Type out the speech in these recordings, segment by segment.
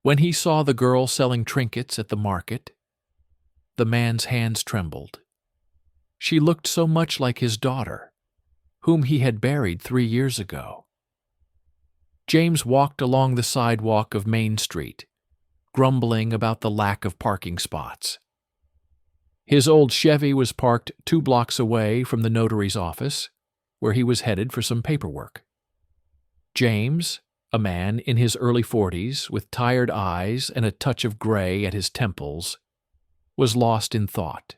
When he saw the girl selling trinkets at the market, the man's hands trembled. She looked so much like his daughter, whom he had buried 3 years ago. James walked along the sidewalk of Main Street, grumbling about the lack of parking spots. His old Chevy was parked 2 blocks away from the notary's office, where he was headed for some paperwork. James, a man in his early 40s with tired eyes and a touch of gray at his temples, was lost in thought.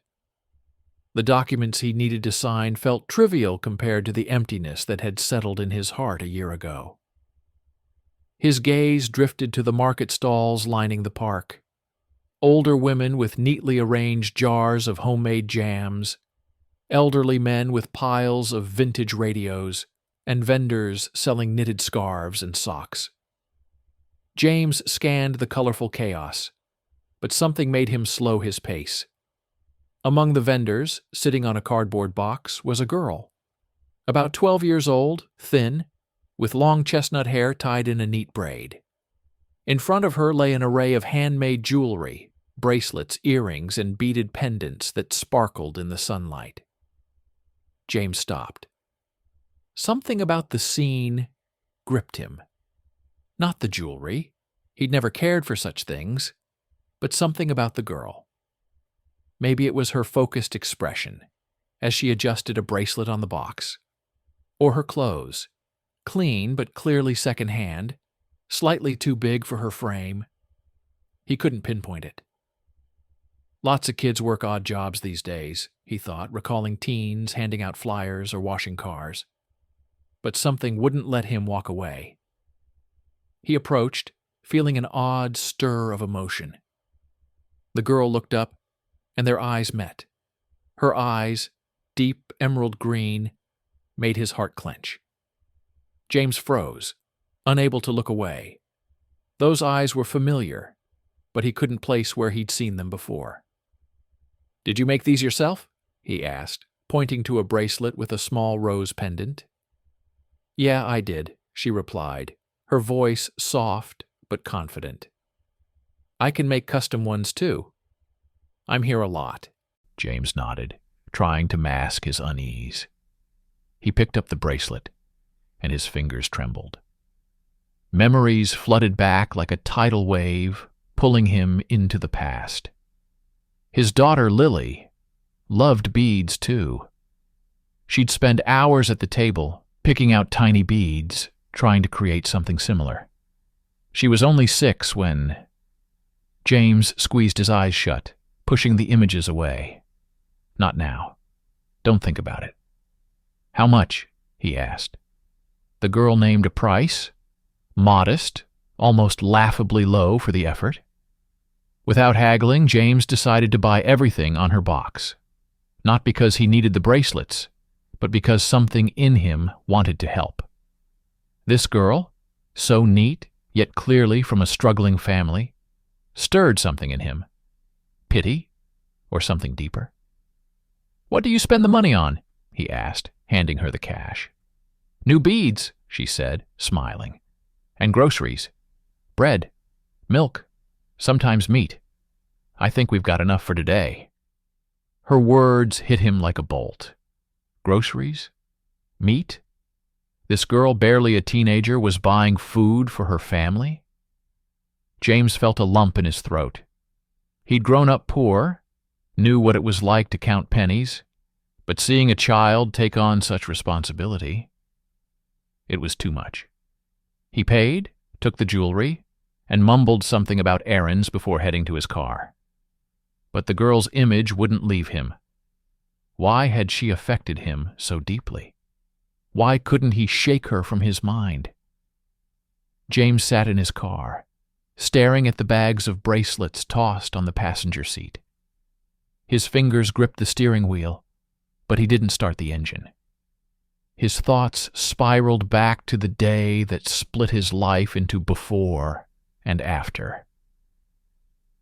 The documents he needed to sign felt trivial compared to the emptiness that had settled in his heart a year ago. His gaze drifted to the market stalls lining the park. Older women with neatly arranged jars of homemade jams, elderly men with piles of vintage radios, and vendors selling knitted scarves and socks. James scanned the colorful chaos, but something made him slow his pace. Among the vendors, sitting on a cardboard box, was a girl. About 12 years old, thin, with long chestnut hair tied in a neat braid. In front of her lay an array of handmade jewelry, bracelets, earrings, and beaded pendants that sparkled in the sunlight. James stopped. Something about the scene gripped him. Not the jewelry. He'd never cared for such things, but something about the girl. Maybe it was her focused expression as she adjusted a bracelet on the box, or her clothes, clean but clearly second-hand, slightly too big for her frame. He couldn't pinpoint it. Lots of kids work odd jobs these days, he thought, recalling teens handing out flyers or washing cars. But something wouldn't let him walk away. He approached, feeling an odd stir of emotion. The girl looked up, and their eyes met. Her eyes, deep emerald green, made his heart clench. James froze, unable to look away. Those eyes were familiar, but he couldn't place where he'd seen them before. "Did you make these yourself?" he asked, pointing to a bracelet with a small rose pendant. "Yeah, I did," she replied, her voice soft but confident. "I can make custom ones too. I'm here a lot." James nodded, trying to mask his unease. He picked up the bracelet, and his fingers trembled. Memories flooded back like a tidal wave, pulling him into the past. His daughter, Lily, loved beads too. She'd spend hours at the table, picking out tiny beads, trying to create something similar. She was only 6 when... James squeezed his eyes shut, pushing the images away. "Not now. Don't think about it." "How much?" he asked. The girl named a price, modest, almost laughably low for the effort. Without haggling, James decided to buy everything on her box, not because he needed the bracelets, but because something in him wanted to help. This girl, so neat, yet clearly from a struggling family, stirred something in him. Pity, or something deeper. "What do you spend the money on?" he asked, handing her the cash. "New beads," she said, smiling. "And groceries. Bread, milk, sometimes meat. I think we've got enough for today." Her words hit him like a bolt. Groceries? Meat? This girl, barely a teenager, was buying food for her family? James felt a lump in his throat. He'd grown up poor, knew what it was like to count pennies, but seeing a child take on such responsibility, it was too much. He paid, took the jewelry, and mumbled something about errands before heading to his car. But the girl's image wouldn't leave him. Why had she affected him so deeply? Why couldn't he shake her from his mind? James sat in his car, staring at the bags of bracelets tossed on the passenger seat. His fingers gripped the steering wheel, but he didn't start the engine. His thoughts spiraled back to the day that split his life into before and after.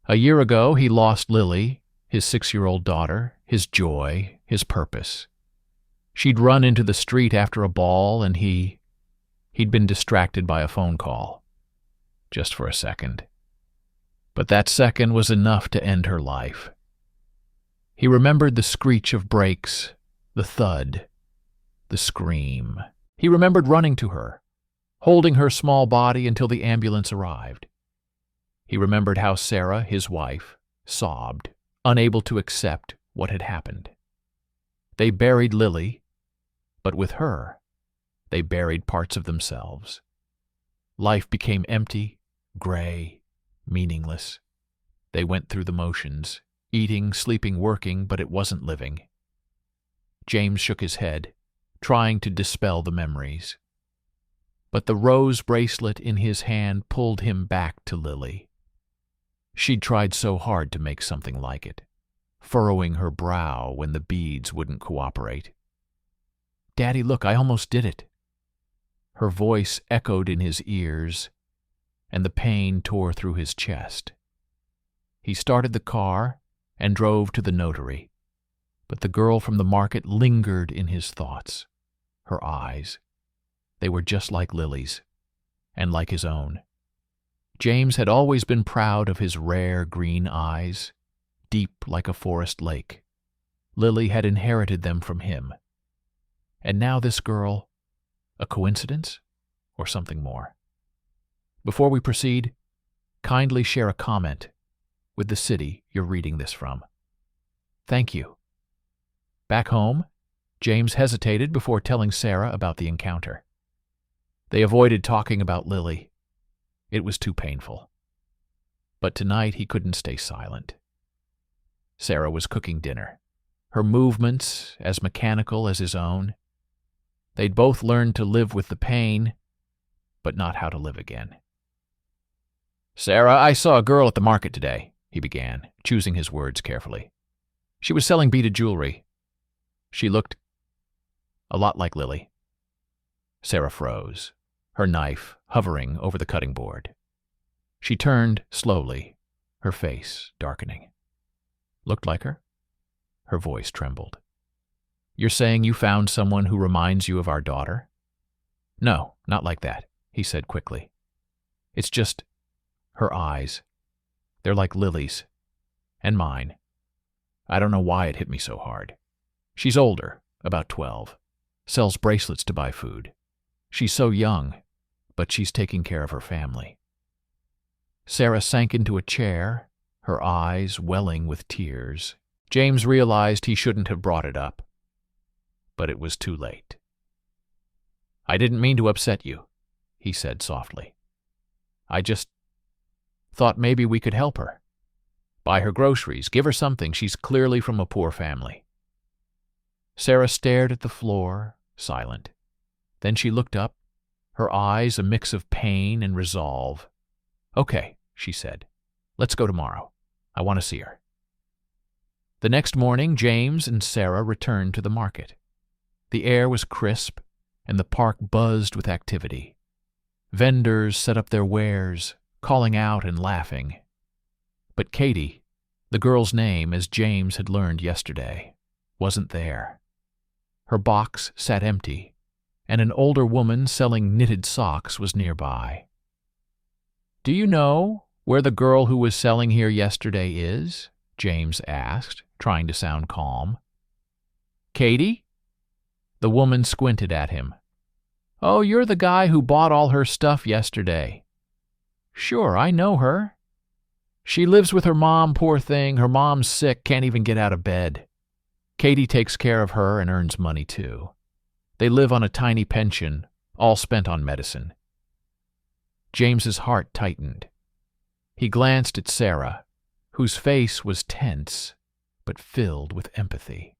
A year ago, he lost Lily, his 6-year-old daughter, his joy, his purpose. She'd run into the street after a ball, and he'd been distracted by a phone call. Just for a second. But that second was enough to end her life. He remembered the screech of brakes, the thud, the scream. He remembered running to her, holding her small body until the ambulance arrived. He remembered how Sarah, his wife, sobbed, unable to accept what had happened. They buried Lily, but with her, they buried parts of themselves. Life became empty, gray, meaningless. They went through the motions, eating, sleeping, working, but it wasn't living. James shook his head, trying to dispel the memories. But the rose bracelet in his hand pulled him back to Lily. She'd tried so hard to make something like it, furrowing her brow when the beads wouldn't cooperate. "Daddy, look, I almost did it." Her voice echoed in his ears, and the pain tore through his chest. He started the car and drove to the notary, but the girl from the market lingered in his thoughts. Her eyes, they were just like Lily's, and like his own. James had always been proud of his rare green eyes, deep like a forest lake. Lily had inherited them from him. And now this girl, a coincidence or something more? Before we proceed, kindly share a comment with the city you're reading this from. Thank you. Back home, James hesitated before telling Sarah about the encounter. They avoided talking about Lily. It was too painful. But tonight he couldn't stay silent. Sarah was cooking dinner, her movements as mechanical as his own. They'd both learned to live with the pain, but not how to live again. "Sarah, I saw a girl at the market today," he began, choosing his words carefully. "She was selling beaded jewelry. She looked a lot like Lily." Sarah froze, her knife hovering over the cutting board. She turned slowly, her face darkening. "Looked like her?" Her voice trembled. "You're saying you found someone who reminds you of our daughter?" "No, not like that," he said quickly. "It's just her eyes. They're like Lily's. And mine. I don't know why it hit me so hard. She's older, about 12. Sells bracelets to buy food. She's so young, but she's taking care of her family." Sarah sank into a chair, her eyes welling with tears. James realized he shouldn't have brought it up. But it was too late. "I didn't mean to upset you," he said softly. "I just thought maybe we could help her. Buy her groceries, give her something. She's clearly from a poor family." Sarah stared at the floor, silent. Then she looked up, her eyes a mix of pain and resolve. "Okay," she said. "Let's go tomorrow. I want to see her." The next morning, James and Sarah returned to the market. The air was crisp, and the park buzzed with activity. Vendors set up their wares, calling out and laughing. But Katie, the girl's name as James had learned yesterday, wasn't there. Her box sat empty, and an older woman selling knitted socks was nearby. "Do you know where the girl who was selling here yesterday is?" James asked, trying to sound calm. "Katie?" The woman squinted at him. "Oh, you're the guy who bought all her stuff yesterday." "Sure, I know her. She lives with her mom, poor thing. Her mom's sick, can't even get out of bed. Katie takes care of her and earns money too. They live on a tiny pension, all spent on medicine." James's heart tightened. He glanced at Sarah, whose face was tense but filled with empathy.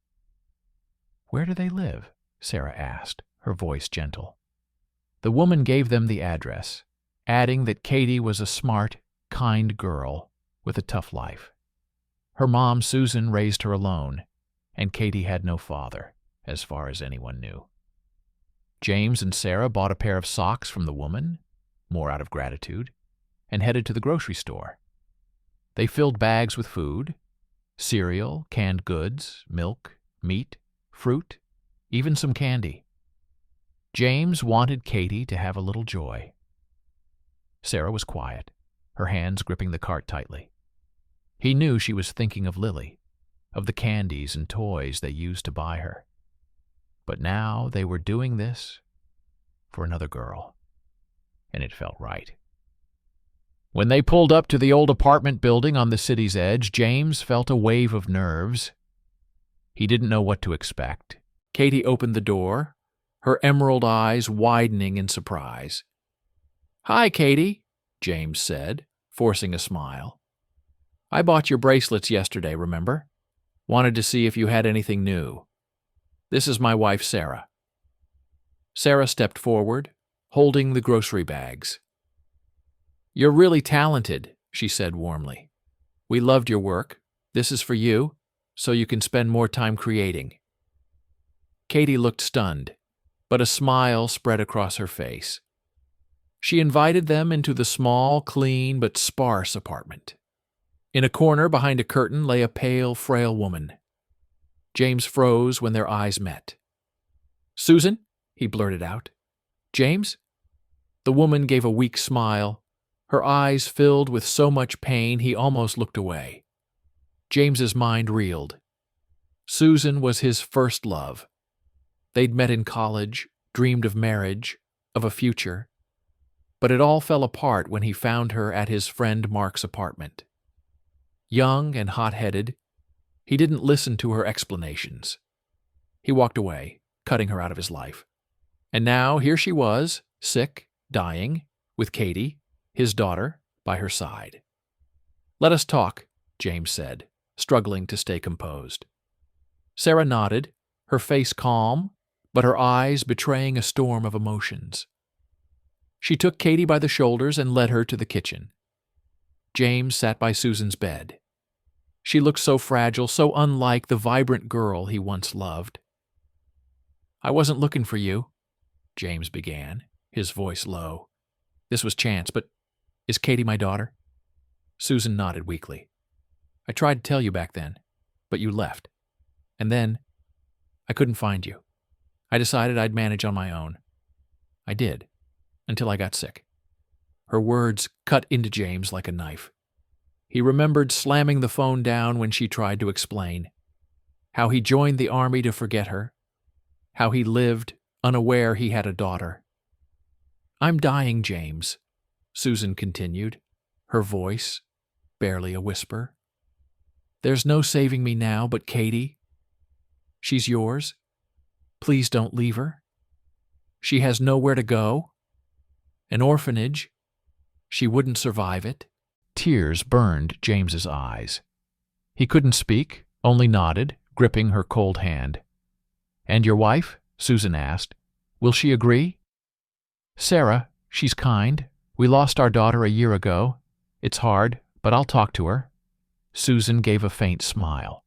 "Where do they live?" Sarah asked, her voice gentle. The woman gave them the address, adding that Katie was a smart, kind girl with a tough life. Her mom, Susan, raised her alone, and Katie had no father, as far as anyone knew. James and Sarah bought a pair of socks from the woman, more out of gratitude, and headed to the grocery store. They filled bags with food, cereal, canned goods, milk, meat, fruit, even some candy. James wanted Katie to have a little joy. Sarah was quiet, her hands gripping the cart tightly. He knew she was thinking of Lily, of the candies and toys they used to buy her. But now they were doing this for another girl, and it felt right. When they pulled up to the old apartment building on the city's edge, James felt a wave of nerves. He didn't know what to expect. Katie opened the door, her emerald eyes widening in surprise. "Hi, Katie," James said, forcing a smile. "I bought your bracelets yesterday, remember? Wanted to see if you had anything new. This is my wife, Sarah." Sarah stepped forward, holding the grocery bags. "You're really talented," she said warmly. "We loved your work. This is for you, so you can spend more time creating." Katie looked stunned, but a smile spread across her face. She invited them into the small, clean, but sparse apartment. In a corner behind a curtain lay a pale, frail woman. James froze when their eyes met. "Susan?" he blurted out. "James?" The woman gave a weak smile, her eyes filled with so much pain he almost looked away. James's mind reeled. Susan was his first love. They'd met in college, dreamed of marriage, of a future. But it all fell apart when he found her at his friend Mark's apartment. Young and hot-headed, he didn't listen to her explanations. He walked away, cutting her out of his life. And now here she was, sick, dying, with Katie, his daughter, by her side. "Let us talk," James said, struggling to stay composed. Sarah nodded, her face calm, but her eyes betraying a storm of emotions. She took Katie by the shoulders and led her to the kitchen. James sat by Susan's bed. She looked so fragile, so unlike the vibrant girl he once loved. "I wasn't looking for you," James began, his voice low. "This was chance, but is Katie my daughter?" Susan nodded weakly. "I tried to tell you back then, but you left. And then, I couldn't find you. I decided I'd manage on my own. I did, until I got sick." Her words cut into James like a knife. He remembered slamming the phone down when she tried to explain. How he joined the army to forget her. How he lived, unaware he had a daughter. "I'm dying, James," Susan continued, her voice barely a whisper. "There's no saving me now but Katie. She's yours. Please don't leave her. She has nowhere to go. An orphanage. She wouldn't survive it." Tears burned James's eyes. He couldn't speak, only nodded, gripping her cold hand. "And your wife?" Susan asked. "Will she agree?" "Sarah, she's kind. We lost our daughter a year ago. It's hard, but I'll talk to her." Susan gave a faint smile.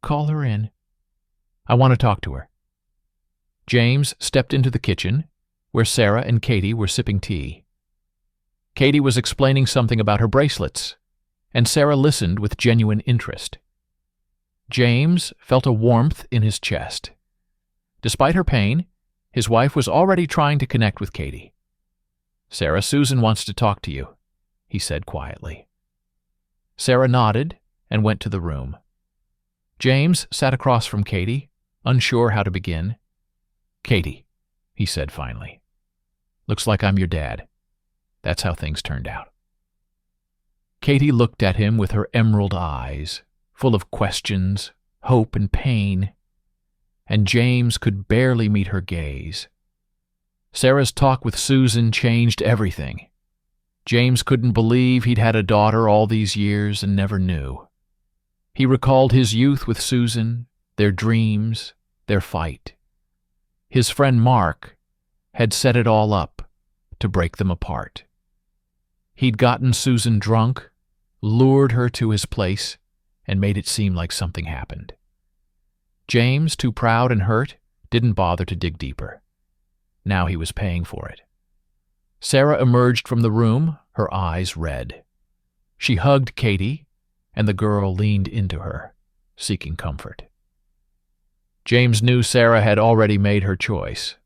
"Call her in." "I want to talk to her." James stepped into the kitchen, where Sarah and Katie were sipping tea. Katie was explaining something about her bracelets, and Sarah listened with genuine interest. James felt a warmth in his chest. Despite her pain, his wife was already trying to connect with Katie. "Sarah, Susan wants to talk to you," he said quietly. Sarah nodded and went to the room. James sat across from Katie, unsure how to begin. "Katie," he said finally, "looks like I'm your dad. That's how things turned out." Katie looked at him with her emerald eyes, full of questions, hope, and pain, and James could barely meet her gaze. Sarah's talk with Susan changed everything. James couldn't believe he'd had a daughter all these years and never knew. He recalled his youth with Susan, their dreams, their fight. His friend Mark had set it all up to break them apart. He'd gotten Susan drunk, lured her to his place, and made it seem like something happened. James, too proud and hurt, didn't bother to dig deeper. Now he was paying for it. Sarah emerged from the room, her eyes red. She hugged Katie, and the girl leaned into her, seeking comfort. James knew Sarah had already made her choice.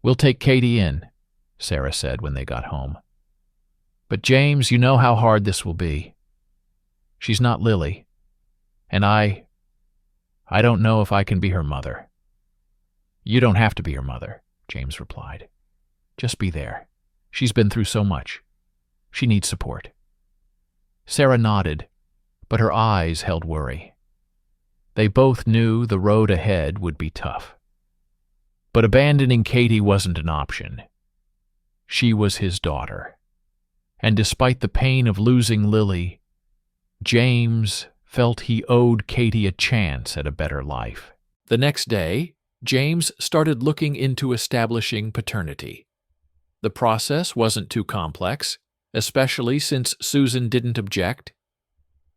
"We'll take Katie in," Sarah said when they got home. But James, you know how hard this will be. She's not Lily, and I don't know if I can be her mother." "You don't have to be her mother," James replied. "Just be there. She's been through so much. She needs support." Sarah nodded, but her eyes held worry. They both knew the road ahead would be tough. But abandoning Katie wasn't an option. She was his daughter. And despite the pain of losing Lily, James felt he owed Katie a chance at a better life. The next day, James started looking into establishing paternity. The process wasn't too complex, especially since Susan didn't object.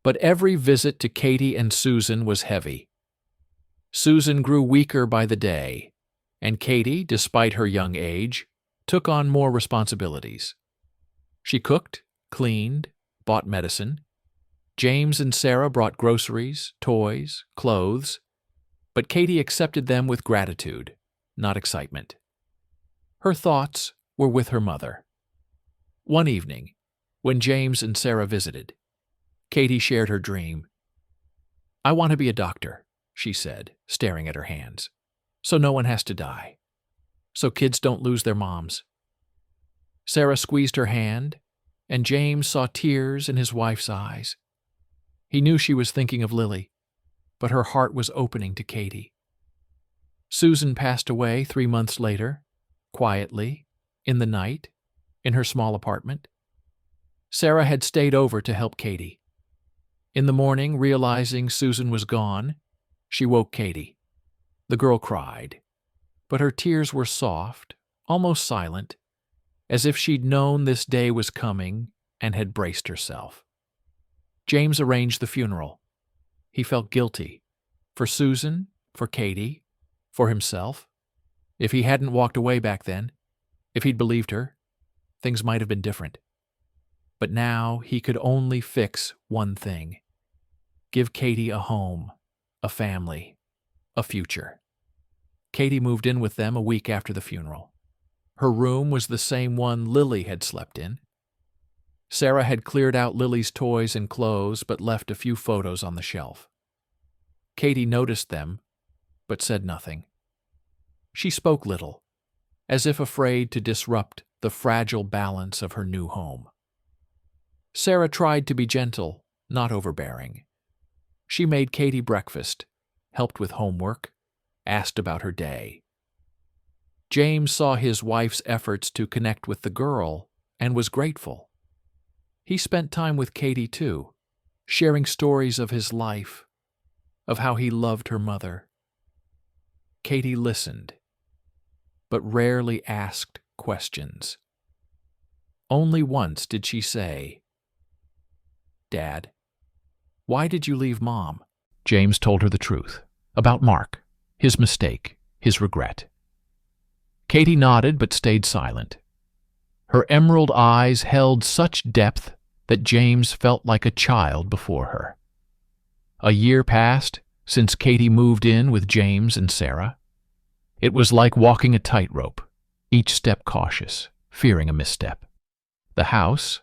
But every visit to Katie and Susan was heavy. Susan grew weaker by the day, and Katie, despite her young age, took on more responsibilities. She cooked, cleaned, bought medicine. James and Sarah brought groceries, toys, clothes, but Katie accepted them with gratitude, not excitement. Her thoughts were with her mother. One evening, when James and Sarah visited, Katie shared her dream. "I want to be a doctor," she said, staring at her hands, "so no one has to die, so kids don't lose their moms." Sarah squeezed her hand, and James saw tears in his wife's eyes. He knew she was thinking of Lily, but her heart was opening to Katie. Susan passed away 3 months later, quietly, in the night, in her small apartment. Sarah had stayed over to help Katie. In the morning, realizing Susan was gone, she woke Katie. The girl cried, but her tears were soft, almost silent, as if she'd known this day was coming and had braced herself. James arranged the funeral. He felt guilty. For Susan, for Katie, for himself. If he hadn't walked away back then, if he'd believed her, things might have been different. But now he could only fix one thing. Give Katie a home, a family, a future. Katie moved in with them a week after the funeral. Her room was the same one Lily had slept in. Sarah had cleared out Lily's toys and clothes but left a few photos on the shelf. Katie noticed them, but said nothing. She spoke little, as if afraid to disrupt the fragile balance of her new home. Sarah tried to be gentle, not overbearing. She made Katie breakfast, helped with homework, asked about her day. James saw his wife's efforts to connect with the girl and was grateful. He spent time with Katie too, sharing stories of his life, of how he loved her mother. Katie listened, but rarely asked questions. Only once did she say, "Dad, why did you leave Mom?" James told her the truth, about Mark, his mistake, his regret. Katie nodded but stayed silent. Her emerald eyes held such depth that James felt like a child before her. A year passed since Katie moved in with James and Sarah. It was like walking a tightrope, each step cautious, fearing a misstep. The house,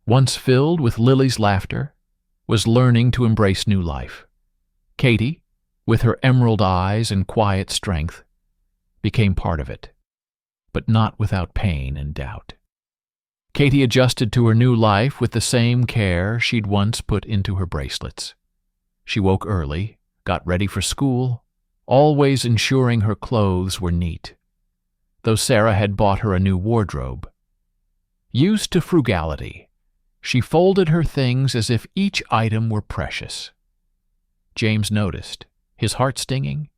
once filled with Lily's laughter, was learning to embrace new life. Katie, with her emerald eyes and quiet strength, became part of it, but not without pain and doubt. Katie adjusted to her new life with the same care she'd once put into her bracelets. She woke early, got ready for school, always ensuring her clothes were neat, though Sarah had bought her a new wardrobe. Used to frugality, she folded her things as if each item were precious. James noticed, his heart stinging.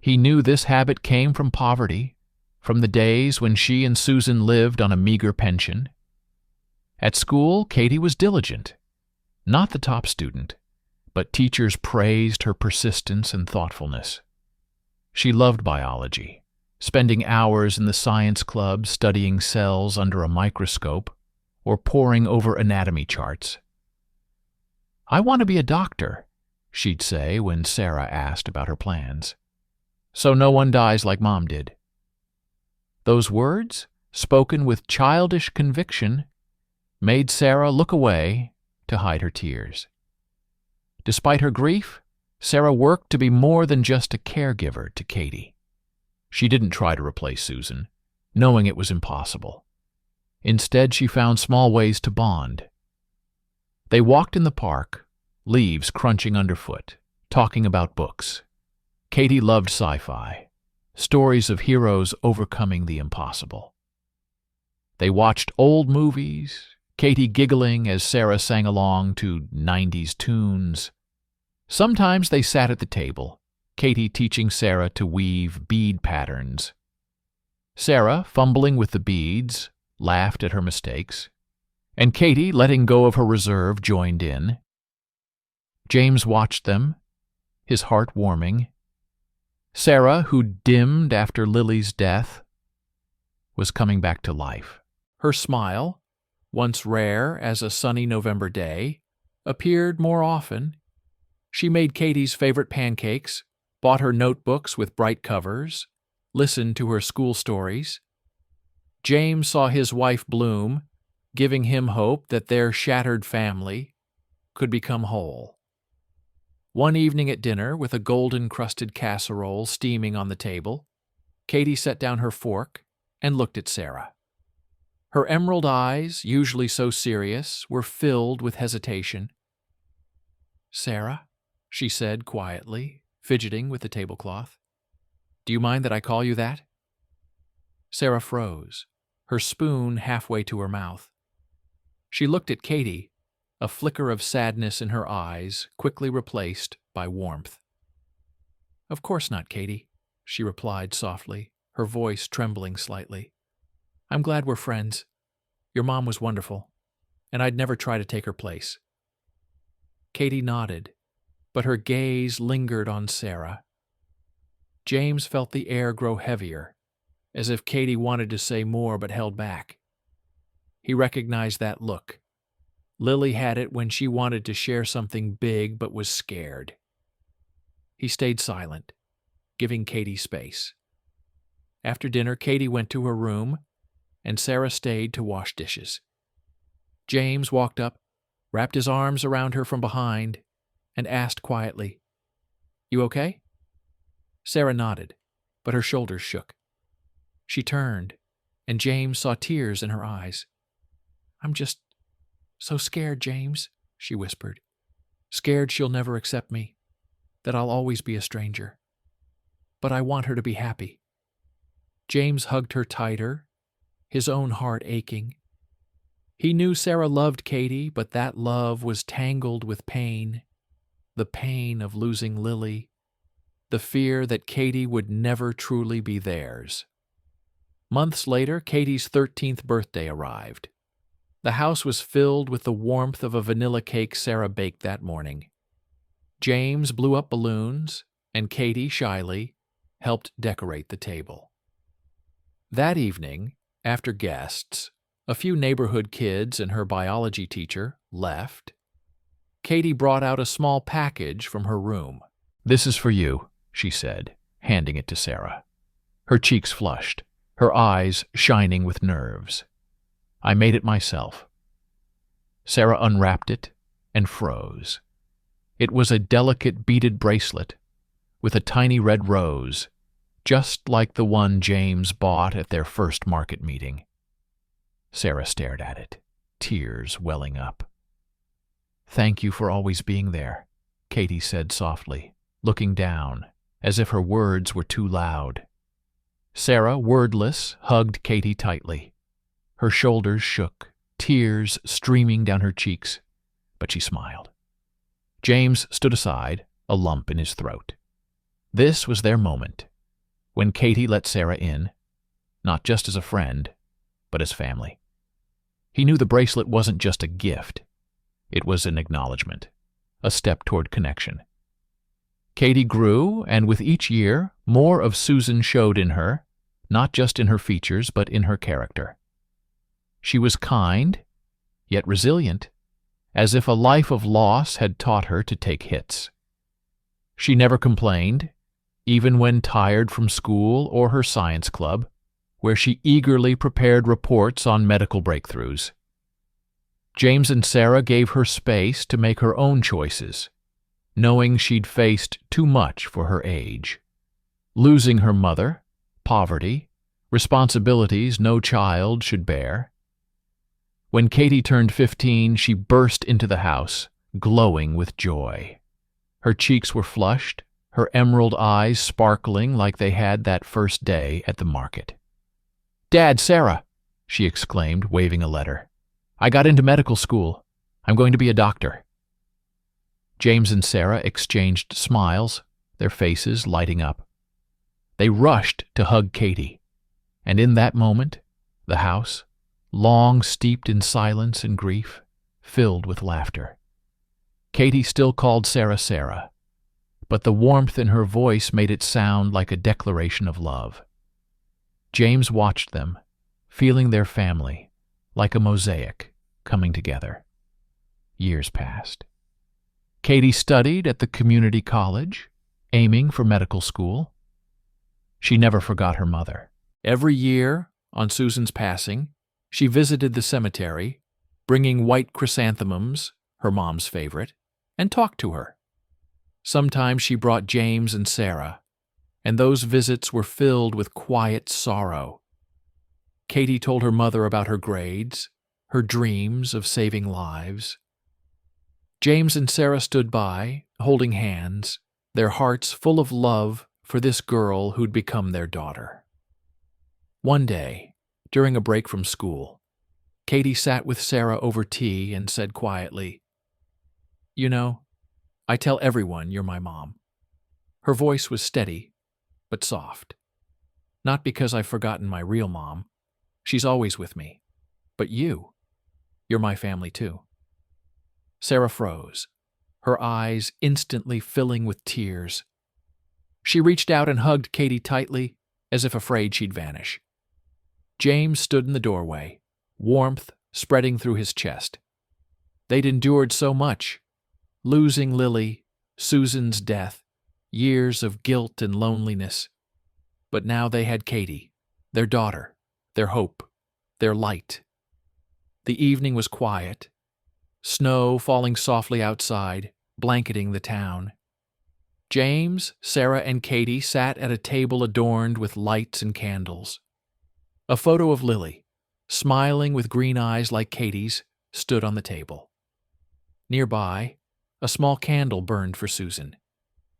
He knew this habit came from poverty, from the days when she and Susan lived on a meager pension. At school, Katie was diligent, not the top student, but teachers praised her persistence and thoughtfulness. She loved biology, spending hours in the science club studying cells under a microscope or poring over anatomy charts. "I want to be a doctor," she'd say when Sarah asked about her plans. "So no one dies like Mom did." Those words, spoken with childish conviction, made Sarah look away to hide her tears. Despite her grief, Sarah worked to be more than just a caregiver to Katie. She didn't try to replace Susan, knowing it was impossible. Instead, she found small ways to bond. They walked in the park, leaves crunching underfoot, talking about books. Katie loved sci-fi, stories of heroes overcoming the impossible. They watched old movies, Katie giggling as Sarah sang along to 90s tunes. Sometimes they sat at the table, Katie teaching Sarah to weave bead patterns. Sarah, fumbling with the beads, laughed at her mistakes, and Katie, letting go of her reserve, joined in. James watched them, his heart warming. Sarah, who dimmed after Lily's death, was coming back to life. Her smile, once rare as a sunny November day, appeared more often. She made Katie's favorite pancakes, bought her notebooks with bright covers, listened to her school stories. James saw his wife bloom, giving him hope that their shattered family could become whole. One evening at dinner, with a golden-crusted casserole steaming on the table, Katie set down her fork and looked at Sarah. Her emerald eyes, usually so serious, were filled with hesitation. "Sarah," she said quietly, fidgeting with the tablecloth, "do you mind that I call you that?" Sarah froze, her spoon halfway to her mouth. She looked at Katie, a flicker of sadness in her eyes, quickly replaced by warmth. "Of course not, Katie," she replied softly, her voice trembling slightly. "I'm glad we're friends. Your mom was wonderful, and I'd never try to take her place." Katie nodded, but her gaze lingered on Sarah. James felt the air grow heavier, as if Katie wanted to say more but held back. He recognized that look. Lily had it when she wanted to share something big but was scared. He stayed silent, giving Katie space. After dinner, Katie went to her room, and Sarah stayed to wash dishes. James walked up, wrapped his arms around her from behind, and asked quietly, "You okay?" Sarah nodded, but her shoulders shook. She turned, and James saw tears in her eyes. "I'm just so scared, James," she whispered. "Scared she'll never accept me, that I'll always be a stranger. But I want her to be happy." James hugged her tighter, his own heart aching. He knew Sarah loved Katie, but that love was tangled with pain, the pain of losing Lily, the fear that Katie would never truly be theirs. Months later, Katie's 13th birthday arrived. The house was filled with the warmth of a vanilla cake Sarah baked that morning. James blew up balloons, and Katie, shyly, helped decorate the table. That evening, after guests, a few neighborhood kids and her biology teacher left, Katie brought out a small package from her room. "This is for you," she said, handing it to Sarah. Her cheeks flushed, her eyes shining with nerves. "I made it myself." Sarah unwrapped it and froze. It was a delicate beaded bracelet with a tiny red rose, just like the one James bought at their first market meeting. Sarah stared at it, tears welling up. "Thank you for always being there," Katie said softly, looking down, as if her words were too loud. Sarah, wordless, hugged Katie tightly. Her shoulders shook, tears streaming down her cheeks, but she smiled. James stood aside, a lump in his throat. This was their moment, when Katie let Sarah in, not just as a friend, but as family. He knew the bracelet wasn't just a gift. It was an acknowledgement, a step toward connection. Katie grew, and with each year, more of Susan showed in her, not just in her features, but in her character. She was kind, yet resilient, as if a life of loss had taught her to take hits. She never complained, even when tired from school or her science club, where she eagerly prepared reports on medical breakthroughs. James and Sarah gave her space to make her own choices, knowing she'd faced too much for her age. Losing her mother, poverty, responsibilities no child should bear. When Katie turned 15, she burst into the house, glowing with joy. Her cheeks were flushed, her emerald eyes sparkling like they had that first day at the market. "Dad, Sarah!" she exclaimed, waving a letter. "I got into medical school. I'm going to be a doctor." James and Sarah exchanged smiles, their faces lighting up. They rushed to hug Katie, and in that moment, the house, long steeped in silence and grief, filled with laughter. Katie still called Sarah Sarah, but the warmth in her voice made it sound like a declaration of love. James watched them, feeling their family, like a mosaic, coming together. Years passed. Katie studied at the community college, aiming for medical school. She never forgot her mother. Every year, on Susan's passing, she visited the cemetery, bringing white chrysanthemums, her mom's favorite, and talked to her. Sometimes she brought James and Sarah, and those visits were filled with quiet sorrow. Katie told her mother about her grades, her dreams of saving lives. James and Sarah stood by, holding hands, their hearts full of love for this girl who'd become their daughter. One day, during a break from school, Katie sat with Sarah over tea and said quietly, "You know, I tell everyone you're my mom." Her voice was steady, but soft. "Not because I've forgotten my real mom. She's always with me. But you're my family too." Sarah froze, her eyes instantly filling with tears. She reached out and hugged Katie tightly, as if afraid she'd vanish. James stood in the doorway, warmth spreading through his chest. They'd endured so much, losing Lily, Susan's death, years of guilt and loneliness. But now they had Katie, their daughter, their hope, their light. The evening was quiet, snow falling softly outside, blanketing the town. James, Sarah, and Katie sat at a table adorned with lights and candles. A photo of Lily, smiling with green eyes like Katie's, stood on the table. Nearby, a small candle burned for Susan.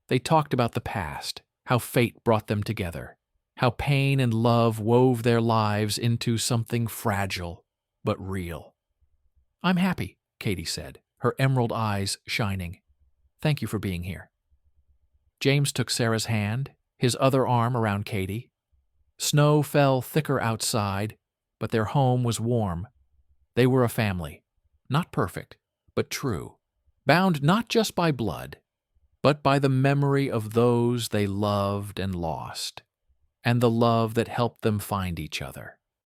They talked about the past, how fate brought them together, how pain and love wove their lives into something fragile but real. "I'm happy," Katie said, her emerald eyes shining. "Thank you for being here." James took Sarah's hand, his other arm around Katie. Snow fell thicker outside, but their home was warm. They were a family, not perfect, but true, bound not just by blood, but by the memory of those they loved and lost, and the love that helped them find each other.